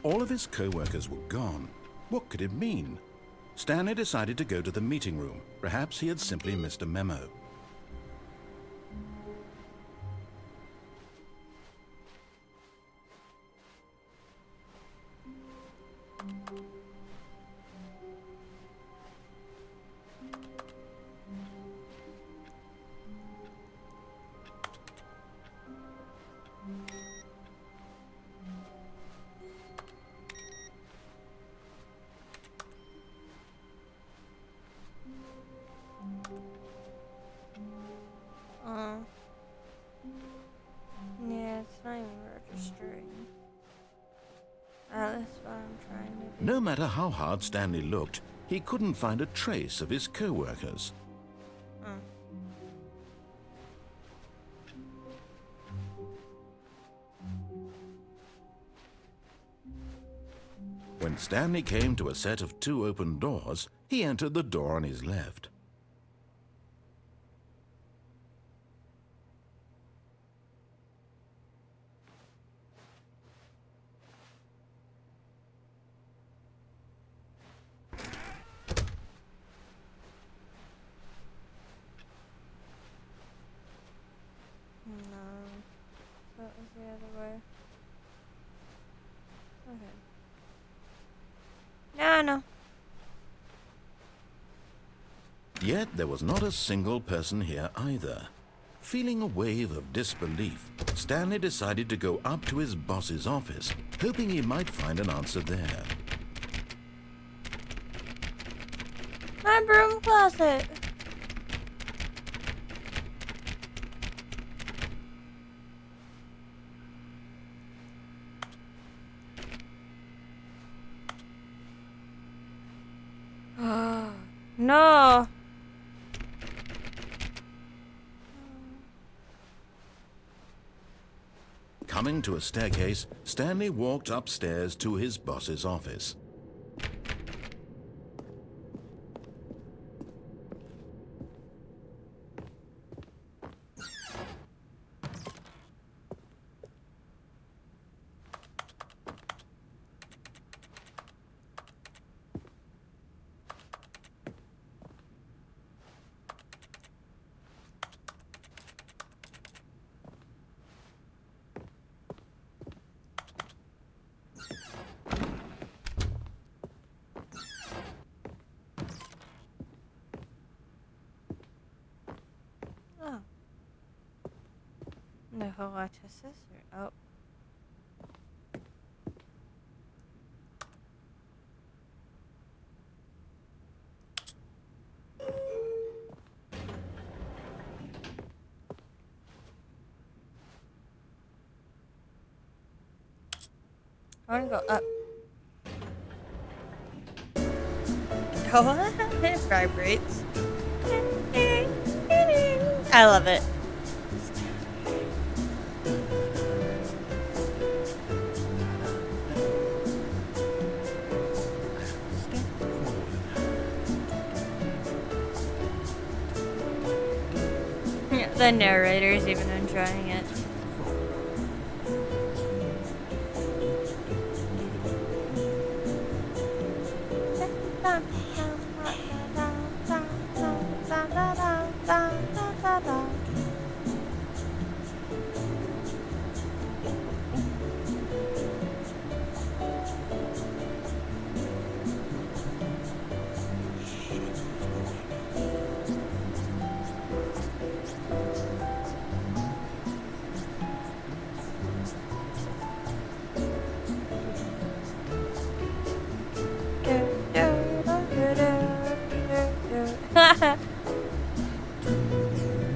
All of his co-workers were gone. What could it mean? Stanley decided to go to the meeting room. Perhaps he had simply missed a memo. Yeah, it's not even registering. That's what I'm trying to do. No matter how hard Stanley looked, he couldn't find a trace of his co-workers. When Stanley came to a set of 2 open doors, he entered the door on his left. No, that was the other way. Okay. No. Yet there was not a single person here either. Feeling a wave of disbelief, Stanley decided to go up to his boss's office, hoping he might find an answer there. My broom closet. No. Coming to a staircase, Stanley walked upstairs to his boss's office. Oh. No, whole lot of scissors. Oh. I want to go up. Oh, it vibrates. I love it. Yeah, the narrator's even enjoying it.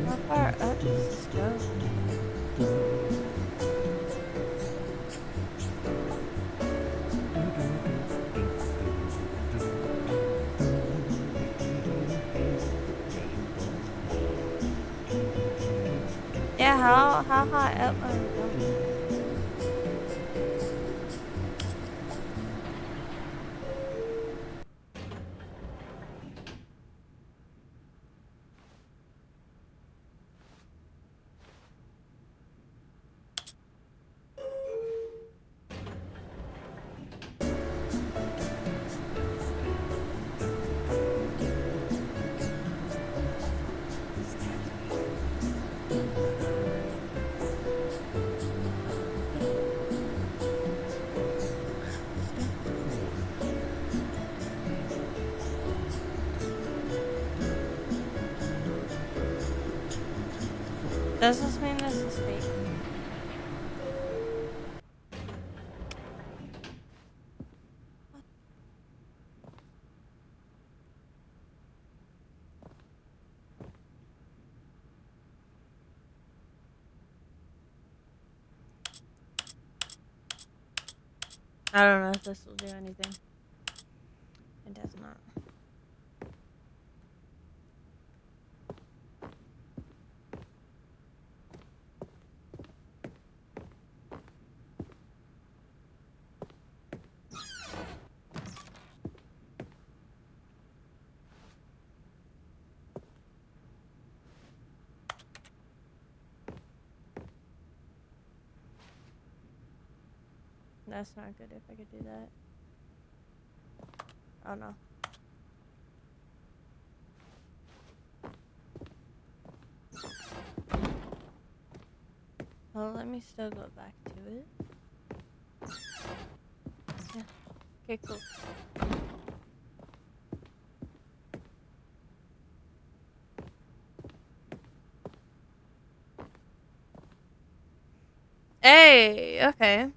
How far up does this go? Yeah, how high up are we going? Does this mean this is fake? I don't know if this will do anything. It does not. That's not good if I could do that. Oh no. Well, let me still go back to it. Yeah. Okay, cool. Hey, okay.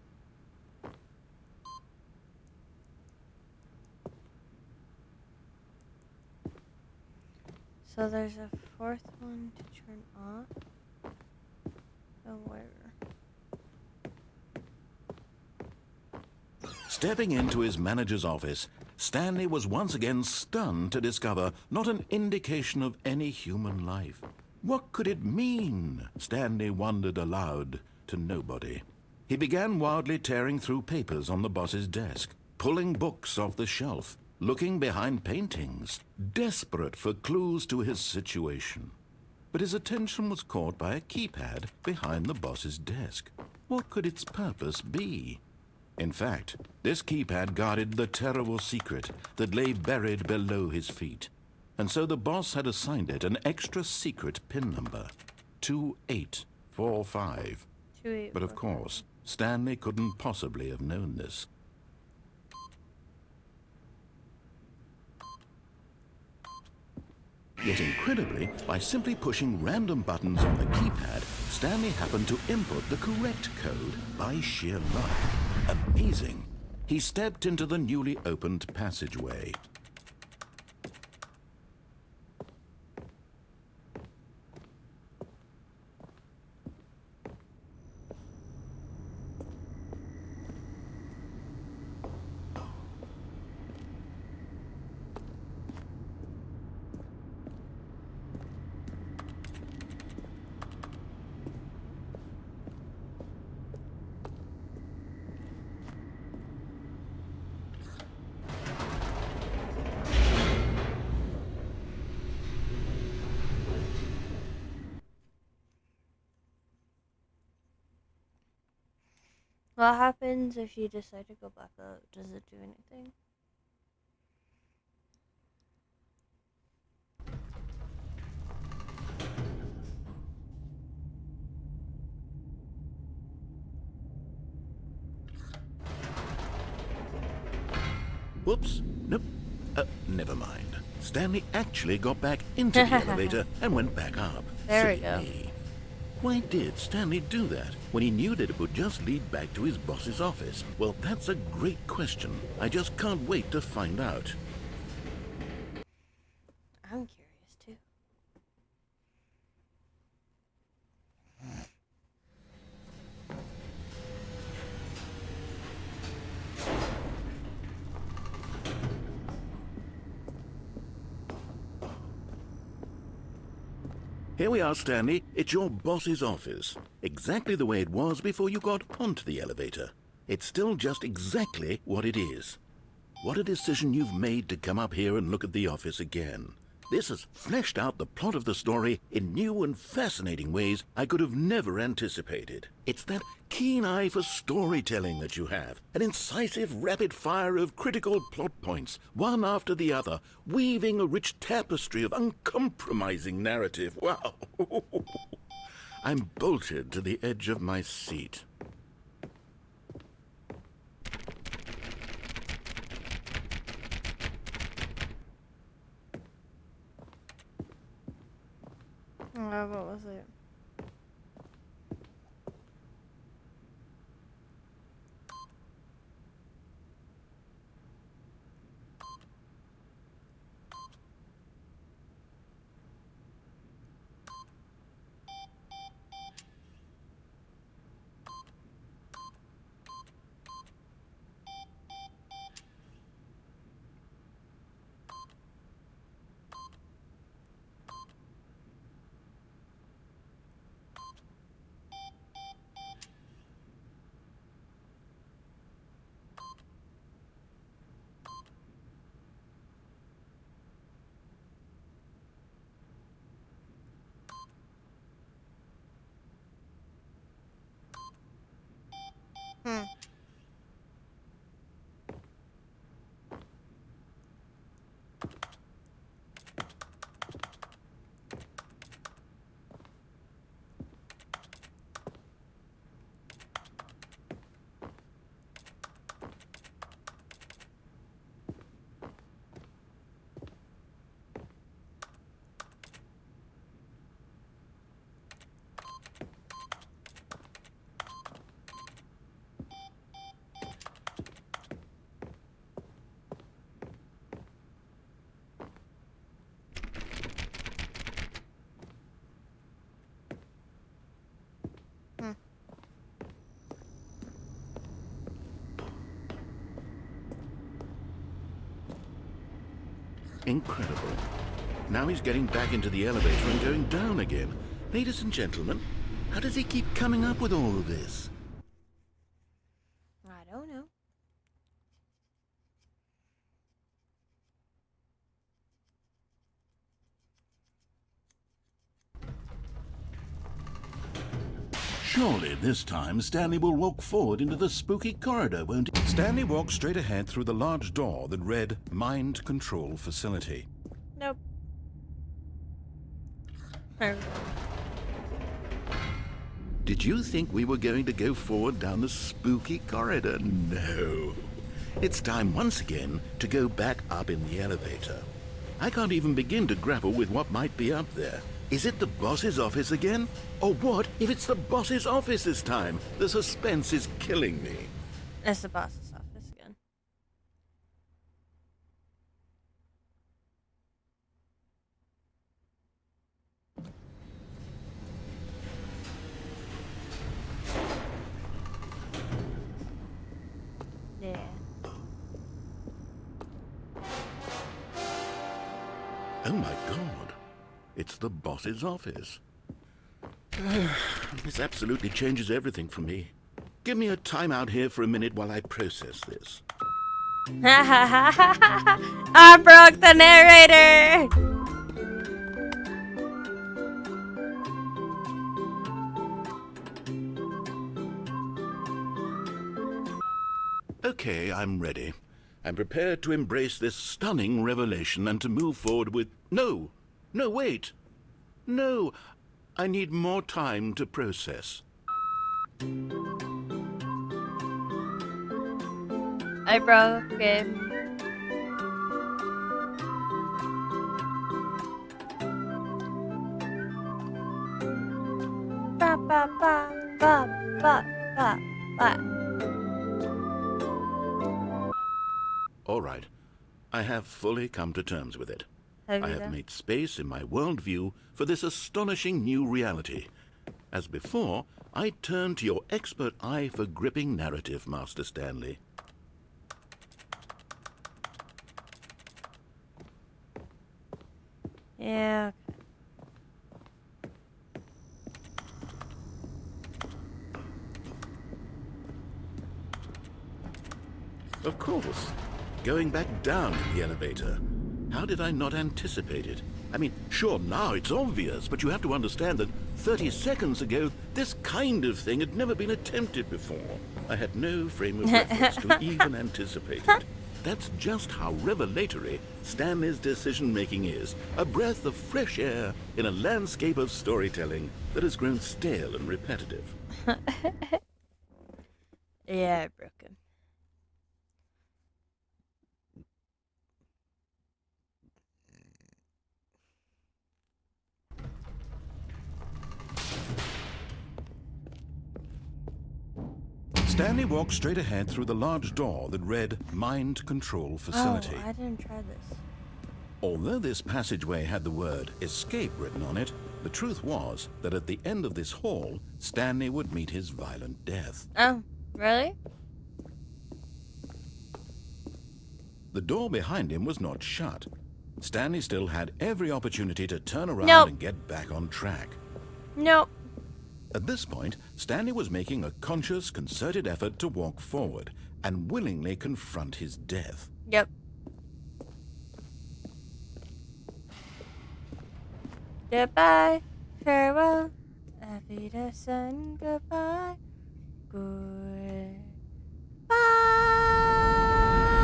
So there's a fourth one to turn off. Oh, where? Stepping into his manager's office, Stanley was once again stunned to discover not an indication of any human life. What could it mean? Stanley wondered aloud to nobody. He began wildly tearing through papers on the boss's desk, pulling books off the shelf, looking behind paintings, desperate for clues to his situation. But his attention was caught by a keypad behind the boss's desk. What could its purpose be? In fact, this keypad guarded the terrible secret that lay buried below his feet. And so the boss had assigned it an extra secret PIN number, 2845. But of course, Stanley couldn't possibly have known this. Yet incredibly, by simply pushing random buttons on the keypad, Stanley happened to input the correct code by sheer luck. Amazing. He stepped into the newly opened passageway. What happens if you decide to go back up? Does it do anything? Whoops. Nope. Never mind. Stanley actually got back into the elevator and went back up. There we Silly go. me. Why did Stanley do that when he knew that it would just lead back to his boss's office? Well, that's a great question. I just can't wait to find out. I'm curious too. Here we are, Stanley. It's your boss's office. Exactly the way it was before you got onto the elevator. It's still just exactly what it is. What a decision you've made to come up here and look at the office again. This has fleshed out the plot of the story in new and fascinating ways I could have never anticipated. It's that keen eye for storytelling that you have, an incisive rapid fire of critical plot points, one after the other, weaving a rich tapestry of uncompromising narrative. Wow! I'm bolted to the edge of my seat. What was it? Hmm. Hmm. Incredible. Now he's getting back into the elevator and going down again. Ladies and gentlemen, how does he keep coming up with all of this? I don't know. Surely this time Stanley will walk forward into the spooky corridor, won't he? Stanley walked straight ahead through the large door that read Mind Control Facility. Nope. Did you think we were going to go forward down the spooky corridor? No. It's time once again to go back up in the elevator. I can't even begin to grapple with what might be up there. Is it the boss's office again? Or what if it's the boss's office this time? The suspense is killing me. It's the boss's office again. Yeah. Oh my god. It's the boss's office. This absolutely changes everything for me. Give me a timeout here for a minute while I process this. I broke the narrator! Okay, I'm ready. I'm prepared to embrace this stunning revelation and to move forward with... No! No, wait! No! I need more time to process. I broke it. Ba ba ba ba ba ba ba. All right. I have fully come to terms with it. Have I you have done? made space in my worldview for this astonishing new reality. As before, I turn to your expert eye for gripping narrative, Master Stanley. Yeah. Of course. Going back down in the elevator. How did I not anticipate it? I mean, sure, now it's obvious, but you have to understand that 30 seconds ago, this kind of thing had never been attempted before. I had no frame of reference to even anticipate it. That's just how revelatory Stanley's decision-making is. A breath of fresh air in a landscape of storytelling that has grown stale and repetitive. Yeah, I broke him. Stanley walked straight ahead through the large door that read Mind Control Facility. Oh, I didn't try this. Although this passageway had the word escape written on it, the truth was that at the end of this hall, Stanley would meet his violent death. Oh, really? The door behind him was not shut. Stanley still had every opportunity to turn around Nope. and get back on track. Nope. At this point, Stanley was making a conscious, concerted effort to walk forward and willingly confront his death. Yep. Goodbye. Farewell. Auf Wiedersehen. Goodbye. Goodbye.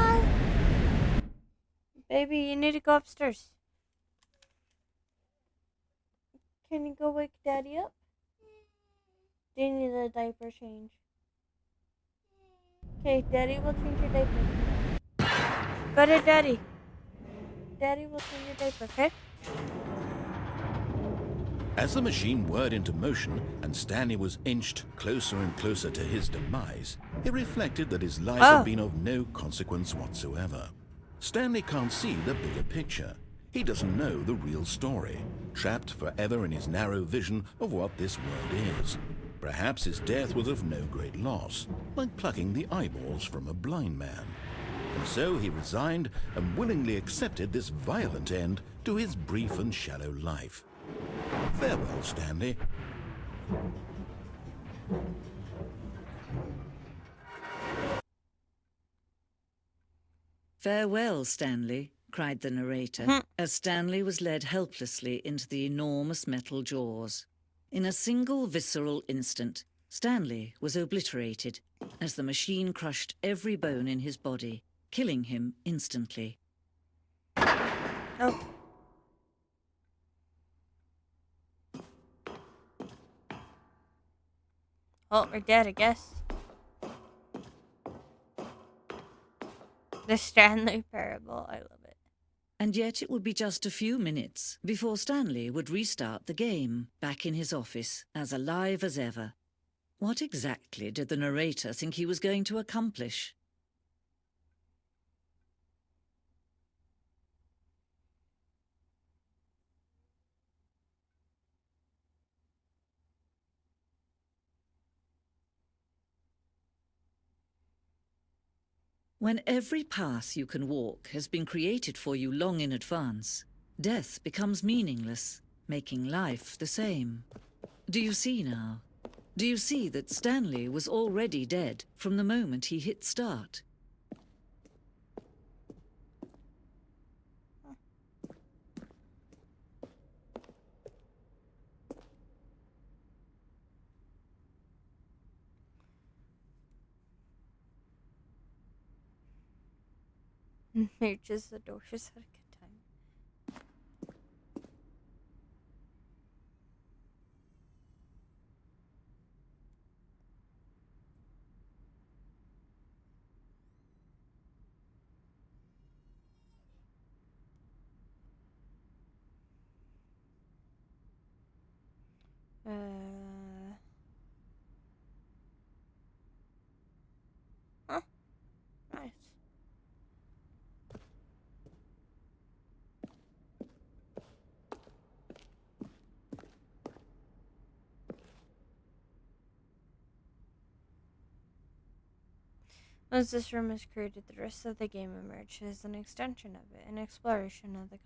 Bye! Baby, you need to go upstairs. Can you go wake Daddy up? Do you need a diaper change? Okay, Daddy will change your diaper. Go to Daddy. Daddy will change your diaper, okay? As the machine whirred into motion and Stanley was inched closer and closer to his demise, he reflected that his life had been of no consequence whatsoever. Stanley can't see the bigger picture. He doesn't know the real story, trapped forever in his narrow vision of what this world is. Perhaps his death was of no great loss, like plucking the eyeballs from a blind man. And so he resigned and willingly accepted this violent end to his brief and shallow life. Farewell, Stanley. "Farewell, Stanley," cried the narrator, as Stanley was led helplessly into the enormous metal jaws. In a single visceral instant, Stanley was obliterated as the machine crushed every bone in his body, killing him instantly. Oh. Well, we're dead, I guess. The Stanley parable, I love it. And yet it would be just a few minutes before Stanley would restart the game, back in his office, as alive as ever. What exactly did the narrator think he was going to accomplish? When every path you can walk has been created for you long in advance, death becomes meaningless, making life the same. Do you see now? Do you see that Stanley was already dead from the moment he hit start? Just the door. She's had a good time. Huh? Nice. Once this room is created, the rest of the game emerges as an extension of it, an exploration of the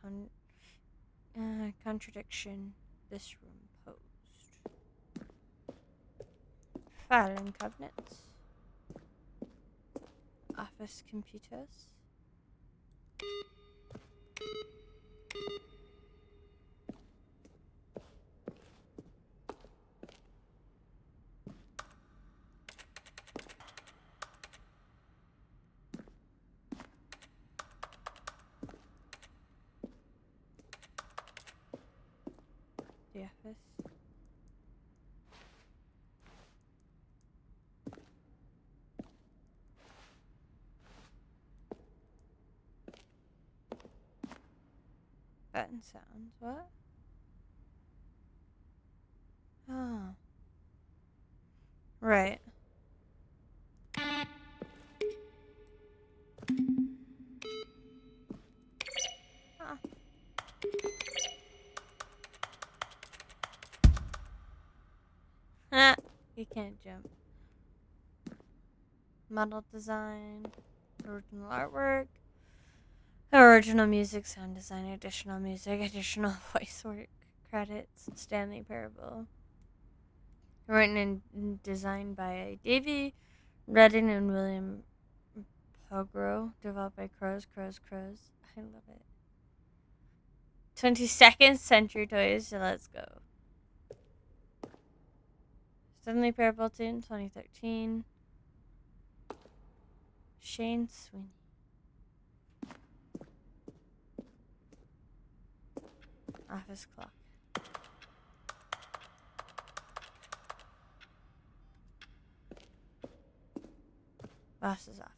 contradiction this room posed. Filing cabinets. Office computers. The office. Button sounds. What? Oh. Right. Huh. Ah, you can't jump. Model design, original artwork, original music, sound design, additional music, additional voice work, credits, Stanley Parable. Written and designed by Davey Redden and William Pogro, developed by Crows. I love it. 22nd Century Toys, so let's go. Stanley Parable Tune, 2013. Shane Sweeney. Office clock. Boss's office.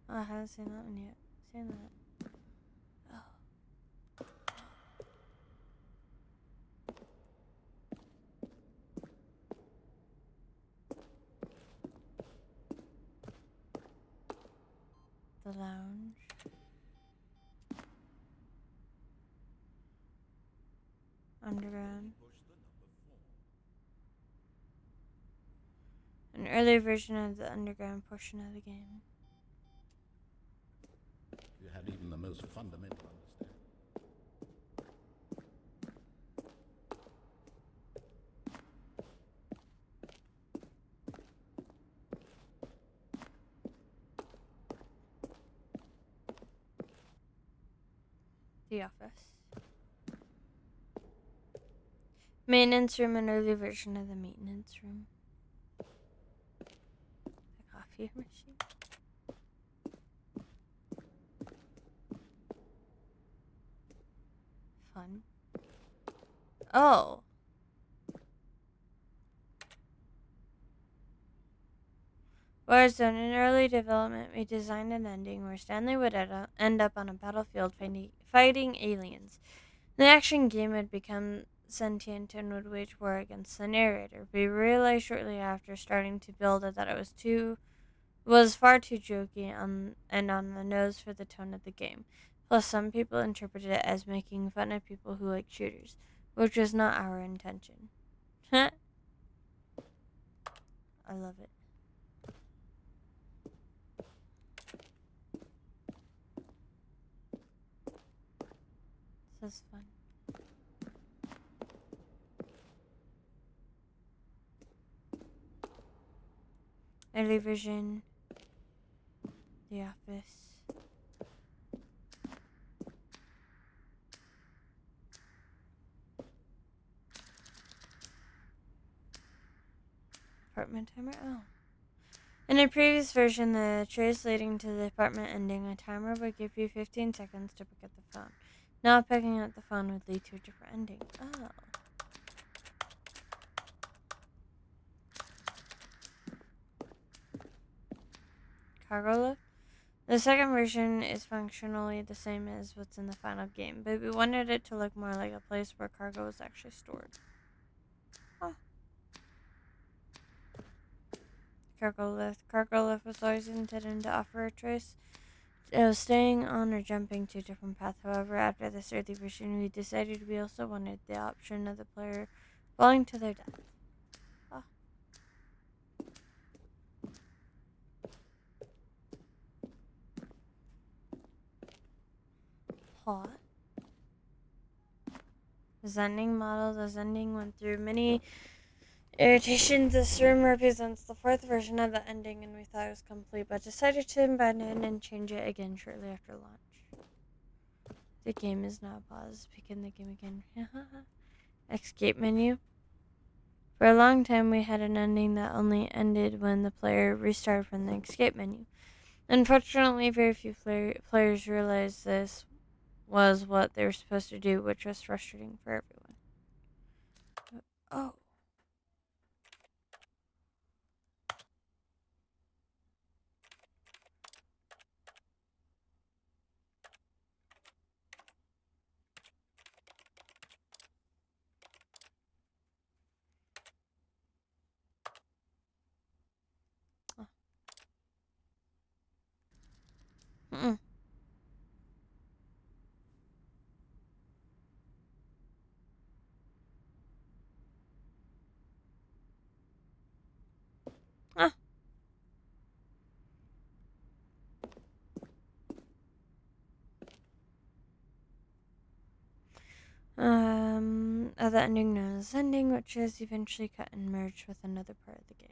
Oh, I haven't seen that one yet. Seen that. Oh. The lounge. Underground. An early version of the underground portion of the game. You had even the most fundamental understanding. The office. Maintenance room, an early version of the maintenance room. The coffee machine. Fun. Oh. Warzone, in early development, we designed an ending where Stanley would end up on a battlefield fighting aliens. The action game would become sentient and would wage war against the narrator. We realized shortly after starting to build it that it was far too jokey and on the nose for the tone of the game. Plus, some people interpreted it as making fun of people who like shooters, which was not our intention. I love it. This is fun. Early vision. The office. Apartment timer? Oh. In a previous version, the trace leading to the apartment ending, a timer would give you 15 seconds to pick up the phone. Not picking up the phone would lead to a different ending. Oh. Cargo lift? The second version is functionally the same as what's in the final game, but we wanted it to look more like a place where cargo was actually stored. Oh. Cargo lift. Cargo lift was always intended to offer a choice of staying on or jumping to a different path. However, after this early version, we decided we also wanted the option of the player falling to their death. Oh. Plot. The Zending model. The Zending went through many irritations. This room represents the fourth version of the ending, and we thought it was complete, but decided to abandon and change it again shortly after launch. The game is now paused. Begin the game again. Escape menu. For a long time, we had an ending that only ended when the player restarted from the escape menu. Unfortunately, very few players realized this was what they were supposed to do, which was frustrating for everyone. Oh. Mm-mm. Ah. Other ending known as ending, which is eventually cut and merged with another part of the game.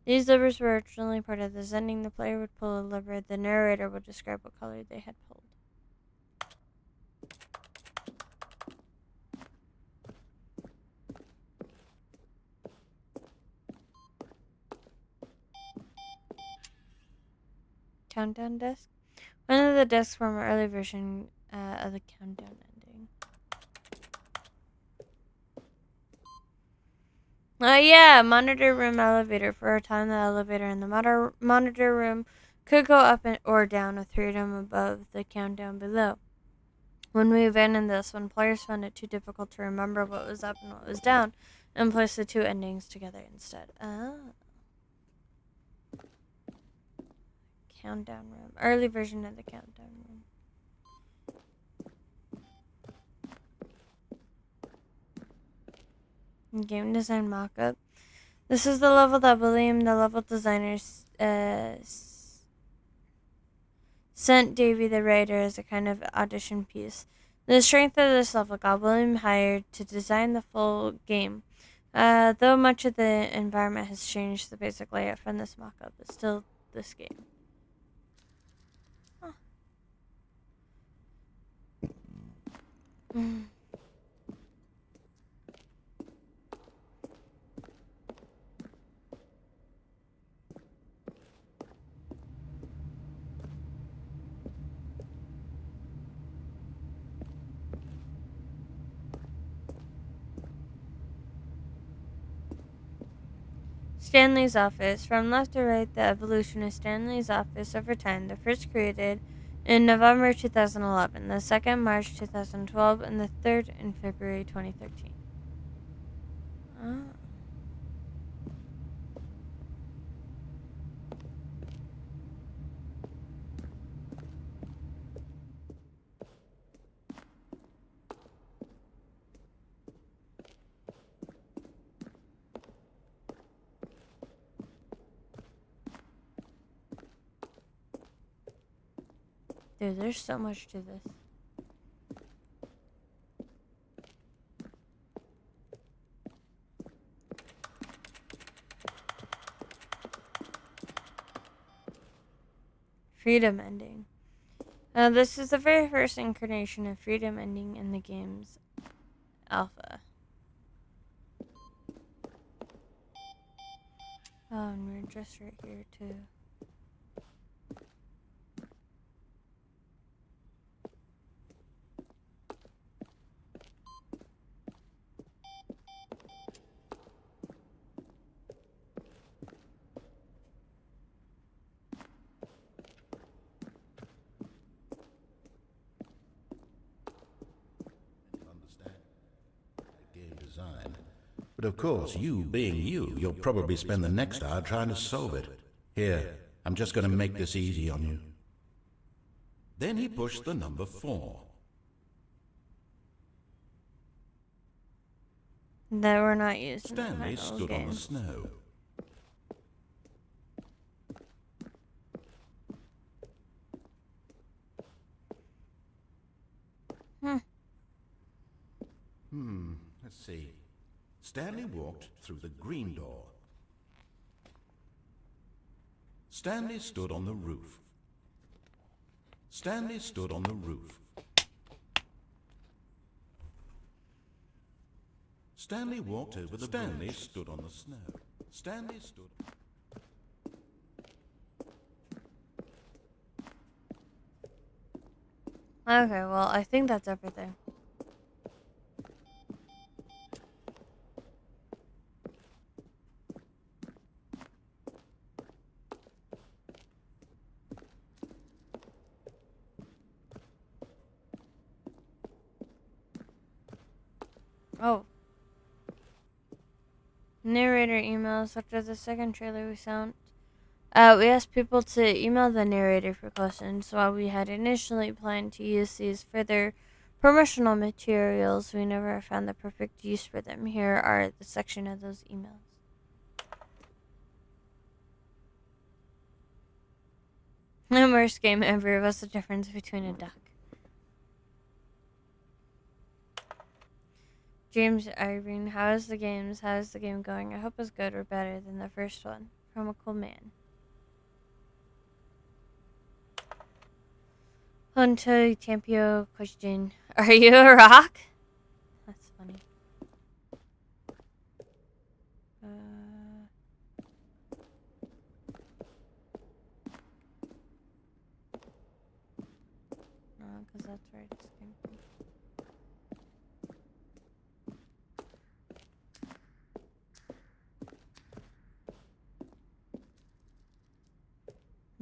These levers were originally part of the Zending. The player would pull a lever, the narrator would describe what color they had pulled. Countdown disc. One of the discs from an early version of the countdown ending. Yeah, monitor room elevator. For a time, the elevator in the monitor room could go up or down with freedom above the countdown below. When we abandoned this one, players found it too difficult to remember what was up and what was down, and placed the two endings together instead. Countdown room. Early version of the countdown room. Game design mockup. This is the level that William, the level designers, sent Davey the writer as a kind of audition piece. The strength of this level got William hired to design the full game. Though much of the environment has changed, the basic layout from this mockup is still this game. Huh. Stanley's office. From left to right, the evolution of Stanley's office over time. The first created in November 2011, the second March 2012, and the third in February 2013. Oh. Dude, there's so much to this. Freedom ending. This is the very first incarnation of freedom ending in the game's alpha. Oh, and we're just right here too. But of course, you being you, you'll probably spend the next hour trying to solve it. Here, I'm just going to make this easy on you. Then he pushed the number 4. That we're not using. Stanley stood on the snow. Let's see. Stanley walked through the green door. Stanley stood on the roof. Stanley stood on the roof. Stanley walked over the Stanley bridge. Stood on the snow. Stanley stood... Okay, well, I think that's everything. Oh. Narrator emails. After the second trailer we sent, we asked people to email the narrator for questions. While we had initially planned to use these for their promotional materials, we never found the perfect use for them. Here are the section of those emails. The worst game ever. What's the difference between a duck? James Irving, how is the game going? I hope it's good or better than the first one. From a cool man. Hunter Tampio question. Are you a rock? That's funny.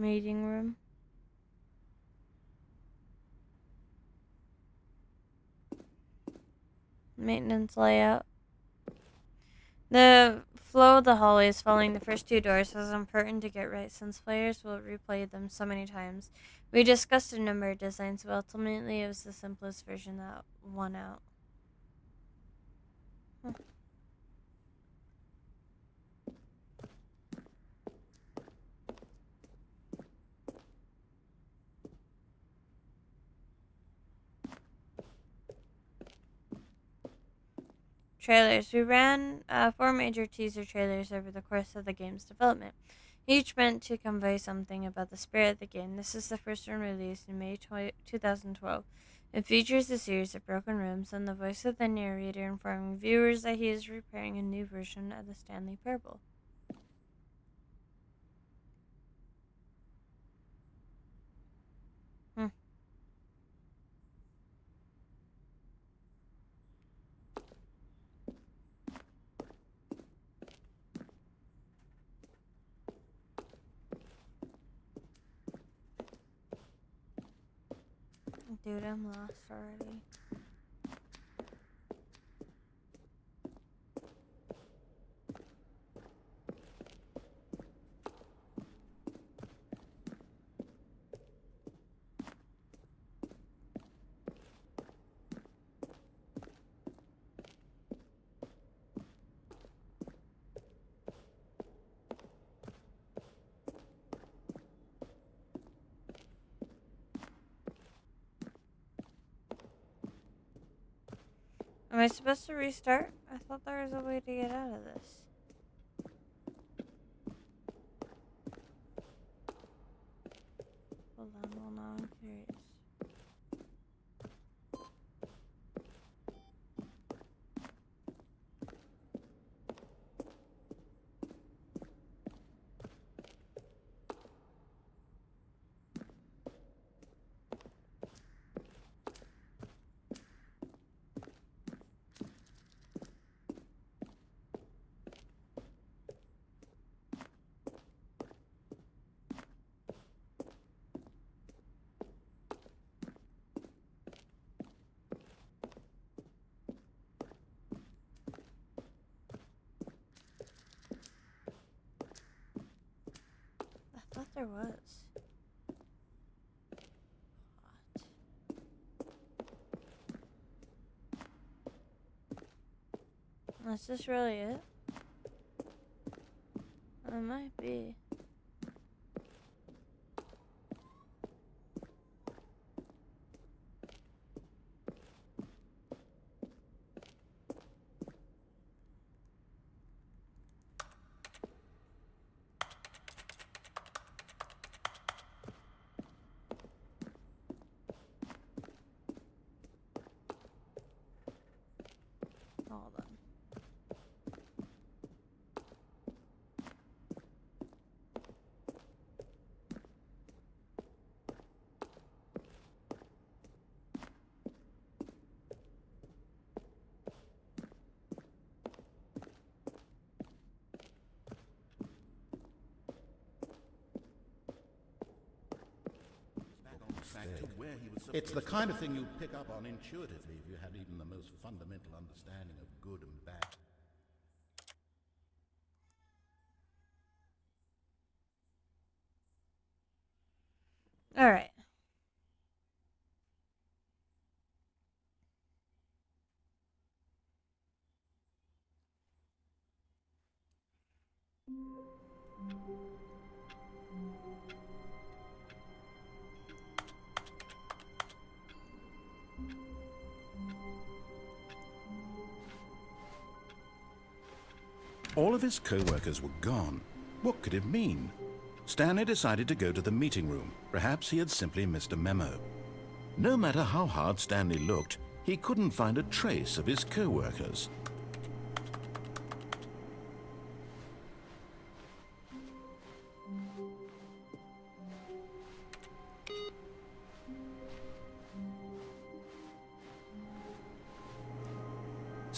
Meeting room. Maintenance layout. The flow of the hallways following the first two doors was important to get right since players will replay them so many times. We discussed a number of designs, but ultimately it was the simplest version that won out. Trailers. We ran 4 major teaser trailers over the course of the game's development, each meant to convey something about the spirit of the game. This is the first one released in May 2012. It features a series of broken rooms and the voice of the narrator informing viewers that he is preparing a new version of the Stanley Parable. Dude, I'm lost already. Am I supposed to restart? I thought there was a way to get out of this. Hold on, well now I'm curious. I thought there was. What? Is this really it? It might be. Hold on. It's the kind of thing you'd pick up on intuitively if you had even the most fundamental understanding of good and bad. Alright. All of his co-workers were gone. What could it mean? Stanley decided to go to the meeting room. Perhaps he had simply missed a memo. No matter how hard Stanley looked, he couldn't find a trace of his co-workers.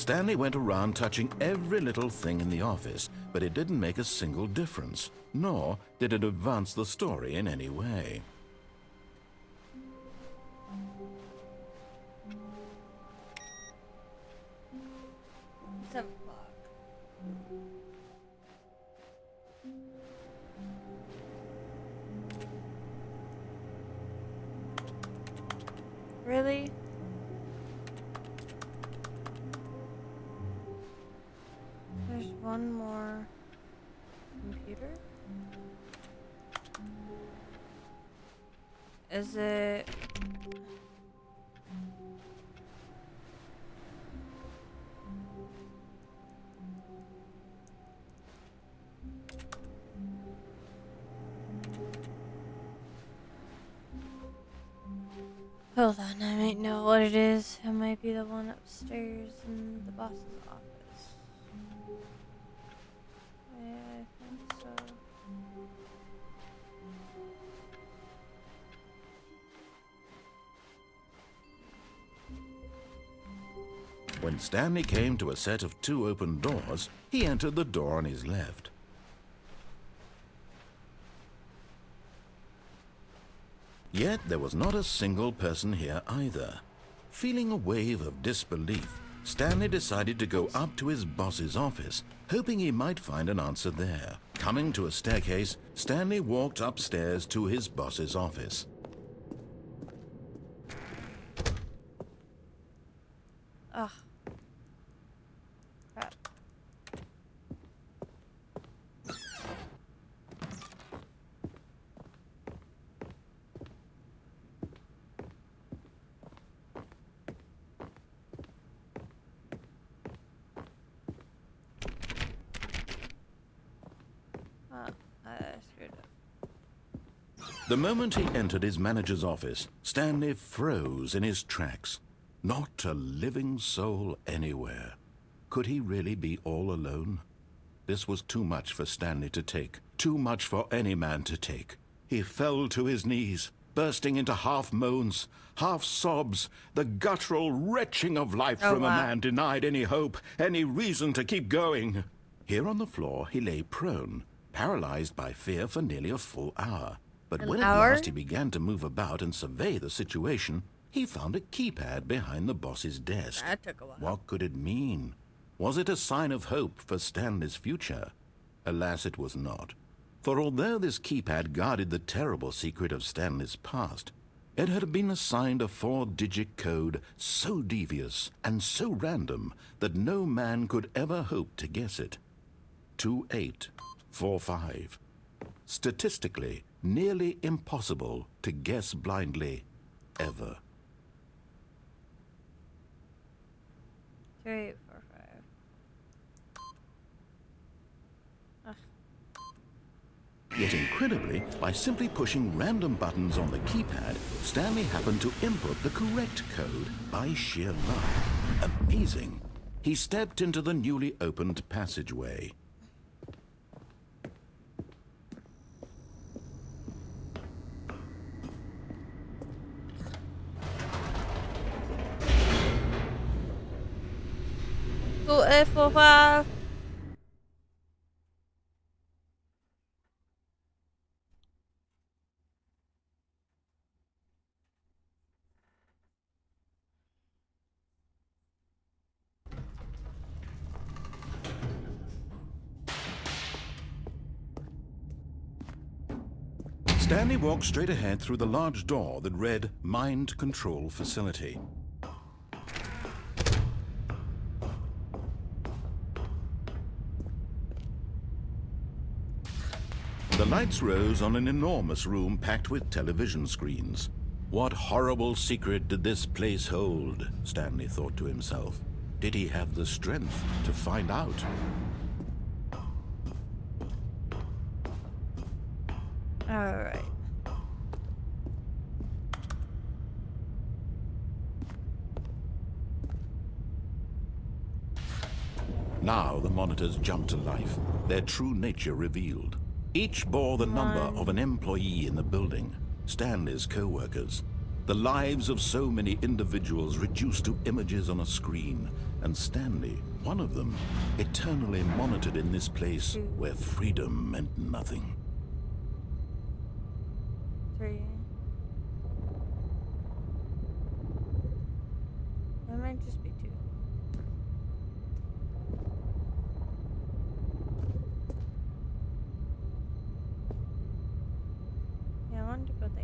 Stanley went around touching every little thing in the office, but it didn't make a single difference, nor did it advance the story in any way. 7 o'clock. Really? There's one more computer? Is it... Hold on, I might know what it is. It might be the one upstairs in the boss's office. Yeah, I think so. When Stanley came to a set of 2 open doors, he entered the door on his left. Yet there was not a single person here either. Feeling a wave of disbelief, Stanley decided to go up to his boss's office, hoping he might find an answer there. Coming to a staircase, Stanley walked upstairs to his boss's office. Ugh. Crap. I screwed up. The moment he entered his manager's office, Stanley froze in his tracks. Not a living soul anywhere. Could he really be all alone? This was too much for Stanley to take, too much for any man to take. He fell to his knees, bursting into half moans, half sobs, the guttural retching of life from a man denied any hope, any reason to keep going. Here on the floor, he lay prone, paralyzed by fear for nearly a full hour. But when at last he began to move about and survey the situation, he found a keypad behind the boss's desk. That took a while. What could it mean? Was it a sign of hope for Stanley's future? Alas, it was not. For although this keypad guarded the terrible secret of Stanley's past, it had been assigned a 4-digit code so devious and so random that no man could ever hope to guess it. 2845. Statistically, nearly impossible to guess blindly, ever. 3845. Yet incredibly, by simply pushing random buttons on the keypad, Stanley happened to input the correct code by sheer luck. Amazing. He stepped into the newly opened passageway. F45. Stanley walked straight ahead through the large door that read Mind Control Facility. The lights rose on an enormous room packed with television screens. What horrible secret did this place hold? Stanley thought to himself. Did he have the strength to find out? All right. Now the monitors jumped to life, their true nature revealed. Each bore the number of an employee in the building, Stanley's co-workers. The lives of so many individuals reduced to images on a screen, and Stanley, one of them, eternally monitored in this place where freedom meant nothing. 3. That might just be 2. Yeah, I wanted to go there.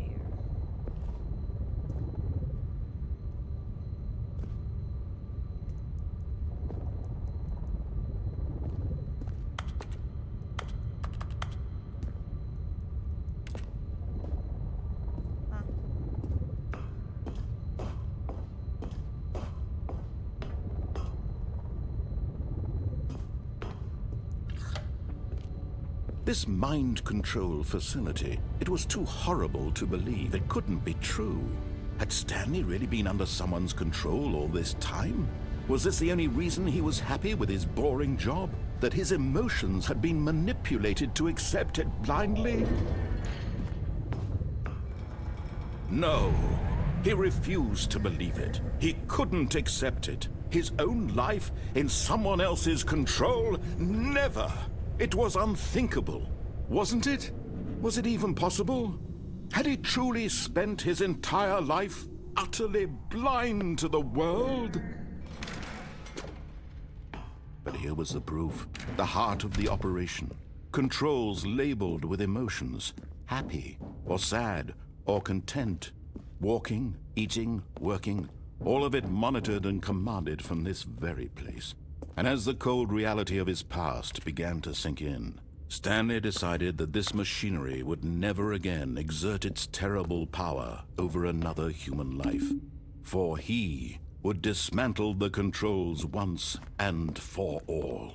This mind control facility, it was too horrible to believe. It couldn't be true. Had Stanley really been under someone's control all this time? Was this the only reason he was happy with his boring job? That his emotions had been manipulated to accept it blindly? No, he refused to believe it. He couldn't accept it. His own life in someone else's control? Never! It was unthinkable, wasn't it? Was it even possible? Had he truly spent his entire life utterly blind to the world? But here was the proof. The heart of the operation. Controls labeled with emotions. Happy, or sad, or content. Walking, eating, working. All of it monitored and commanded from this very place. And as the cold reality of his past began to sink in, Stanley decided that this machinery would never again exert its terrible power over another human life. For he would dismantle the controls once and for all.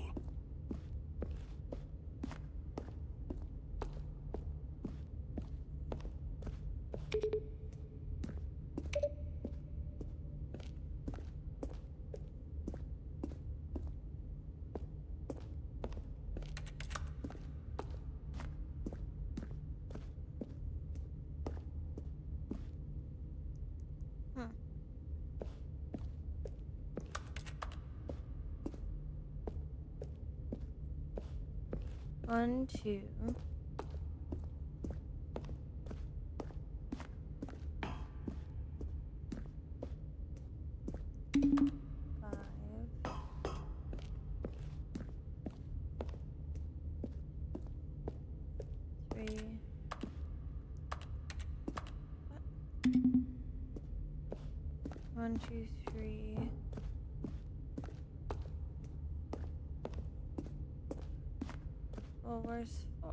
One, 2. One, two, three. Well, where's 4?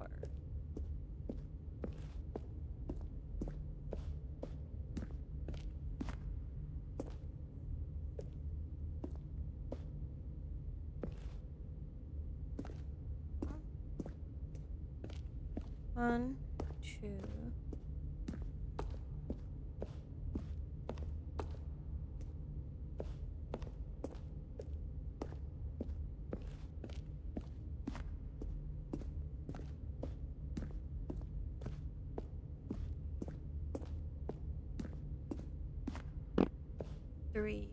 One, 2. Three.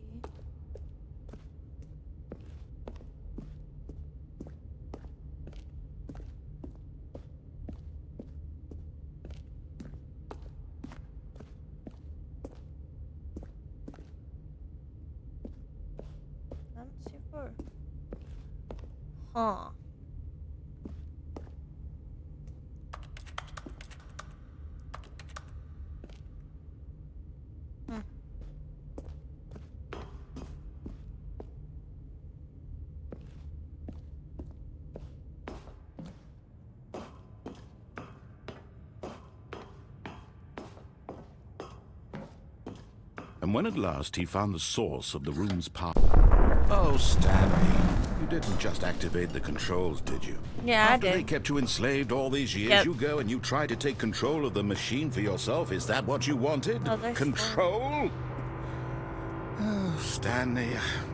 I don't see 4. Huh. And when at last he found the source of the room's power... Oh, Stanley, you didn't just activate the controls, did you? Yeah, After I did. they kept you enslaved all these years, you go and you try to take control of the machine for yourself. Is that what you wanted? Oh, there's Control? Oh, Stanley,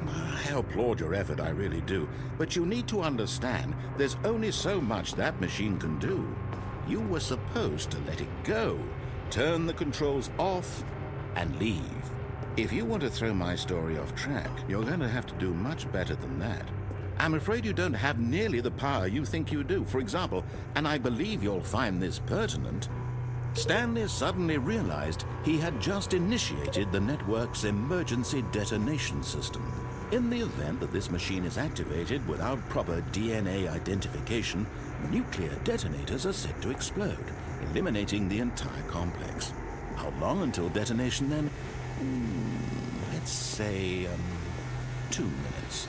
I applaud your effort, I really do. But you need to understand, there's only so much that machine can do. You were supposed to let it go, turn the controls off, and leave. If you want to throw my story off track, you're going to have to do much better than that. I'm afraid you don't have nearly the power you think you do. For example, and I believe you'll find this pertinent, Stanley suddenly realized he had just initiated the network's emergency detonation system. In the event that this machine is activated without proper DNA identification, nuclear detonators are set to explode, eliminating the entire complex. How long until detonation then? Let's say, 2 minutes.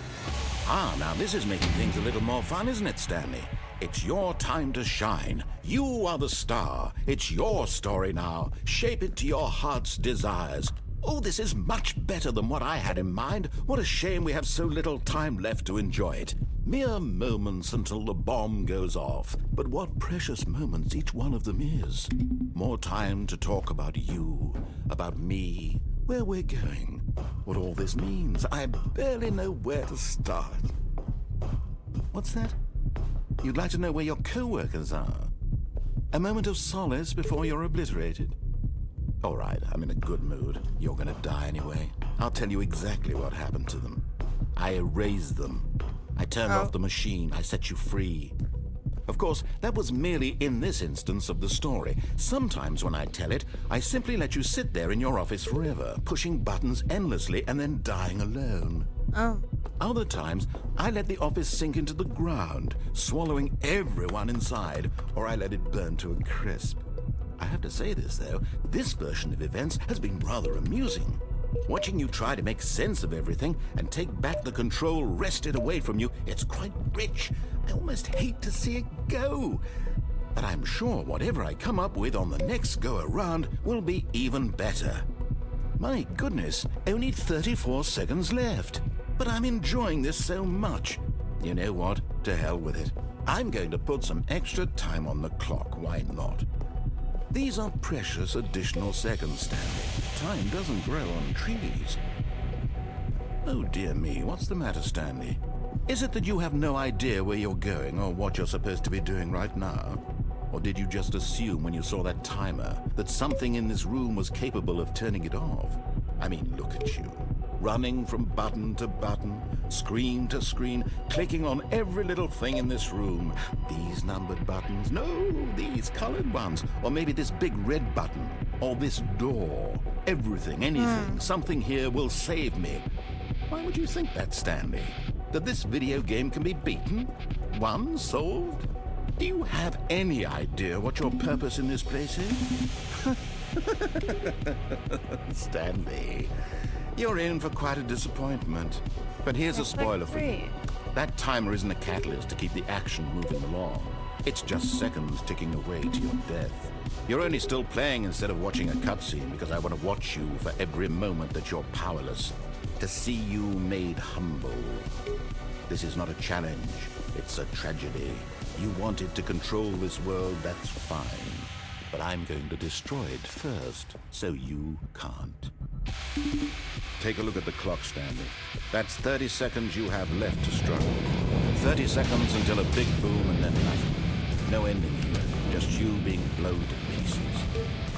Now this is making things a little more fun, isn't it, Stanley? It's your time to shine. You are the star. It's your story now. Shape it to your heart's desires. Oh, this is much better than what I had in mind. What a shame we have so little time left to enjoy it. Mere moments until the bomb goes off. But what precious moments each one of them is. More time to talk about you, about me, where we're going, what all this means. I barely know where to start. What's that? You'd like to know where your co-workers are? A moment of solace before you're obliterated? All right, I'm in a good mood. You're gonna die anyway. I'll tell you exactly what happened to them. I erased them. I turned off the machine. I set you free. Of course, that was merely in this instance of the story. Sometimes when I tell it, I simply let you sit there in your office forever, pushing buttons endlessly and then dying alone. Other times, I let the office sink into the ground, swallowing everyone inside, or I let it burn to a crisp. I have to say this, though, this version of events has been rather amusing. Watching you try to make sense of everything and take back the control wrested away from you, it's quite rich. I almost hate to see it go. But I'm sure whatever I come up with on the next go-around will be even better. My goodness, only 34 seconds left. But I'm enjoying this so much. You know what? To hell with it. I'm going to put some extra time on the clock, why not? These are precious additional seconds, Stanley. Time doesn't grow on trees. Oh dear me, what's the matter, Stanley? Is it that you have no idea where you're going or what you're supposed to be doing right now? Or did you just assume when you saw that timer that something in this room was capable of turning it off? I mean, look at you. Running from button to button, screen to screen, clicking on every little thing in this room. These numbered buttons, no, these colored ones. Or maybe this big red button, or this door. Everything, anything, something here will save me. Why would you think that, Stanley? That this video game can be beaten? Won? Solved? Do you have any idea what your purpose in this place is? Stanley, you're in for quite a disappointment. But here's a spoiler for you. That timer isn't a catalyst to keep the action moving along. It's just seconds ticking away to your death. You're only still playing instead of watching a cutscene because I want to watch you for every moment that you're powerless. To see you made humble. This is not a challenge. It's a tragedy. You wanted to control this world, that's fine. But I'm going to destroy it first, so you can't. Take a look at the clock, Stanley. That's 30 seconds you have left to struggle. 30 seconds until a big boom and then nothing. No ending here, just you being blown to pieces.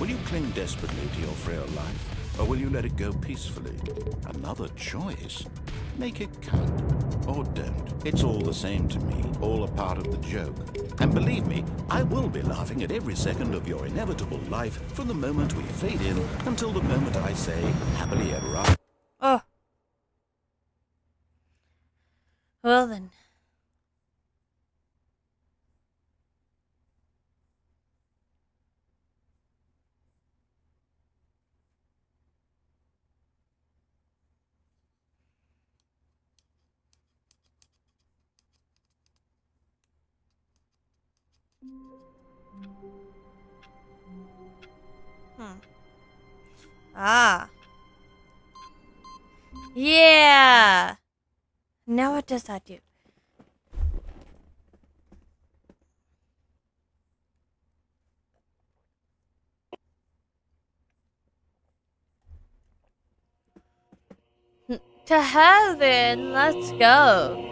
Will you cling desperately to your frail life, or will you let it go peacefully? Another choice. Make it count, or don't. It's all the same to me, all a part of the joke. And believe me, I will be laughing at every second of your inevitable life from the moment we fade in until the moment I say, happily ever after. Oh. Well then. Ah. Yeah. Now what does that do? To heaven, let's go.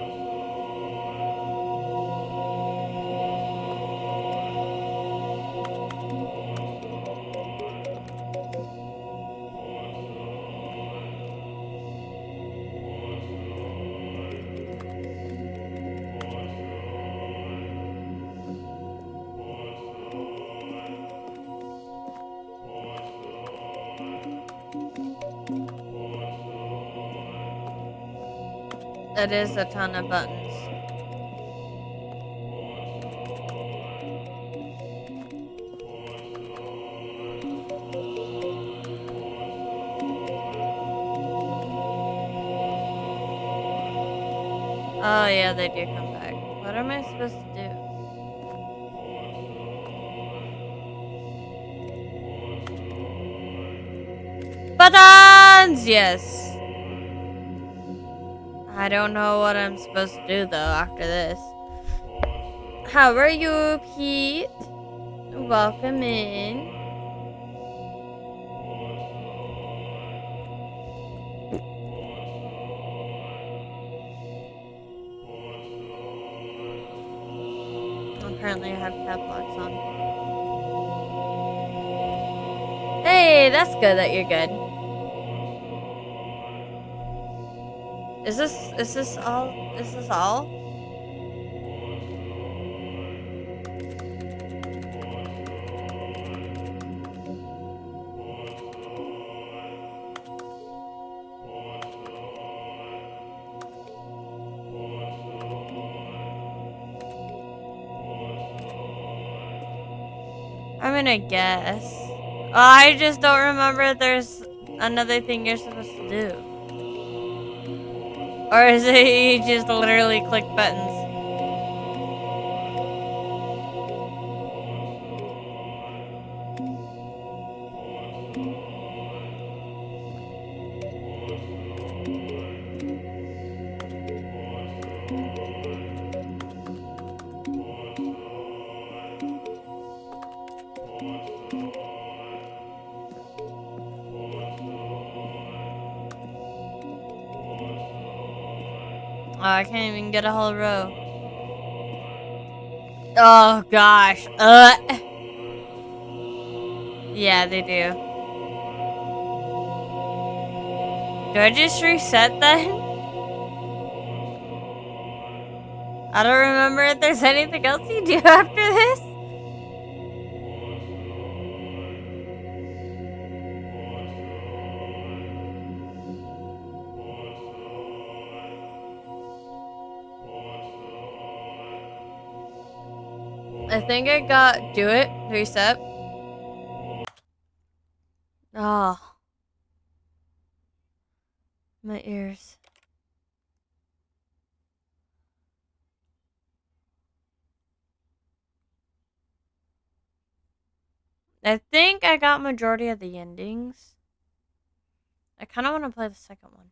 That is a ton of buttons. Oh yeah, they do come back. What am I supposed to do? Buttons! Yes. I don't know what I'm supposed to do though after this. How are you, Pete? Welcome in. Apparently I have cap locks on. Hey, that's good that you're good. Is this all? Is this all? I'm gonna guess. Oh, I just don't remember if there's another thing you're supposed to do. Or is it you just literally click buttons? Oh, I can't even get a whole row. Oh gosh. Yeah, they do. Do I just reset then? I don't remember if there's anything else you do after this. I think I got do it, reset. Oh, my ears. I think I got majority of the endings. I kind of want to play the second one.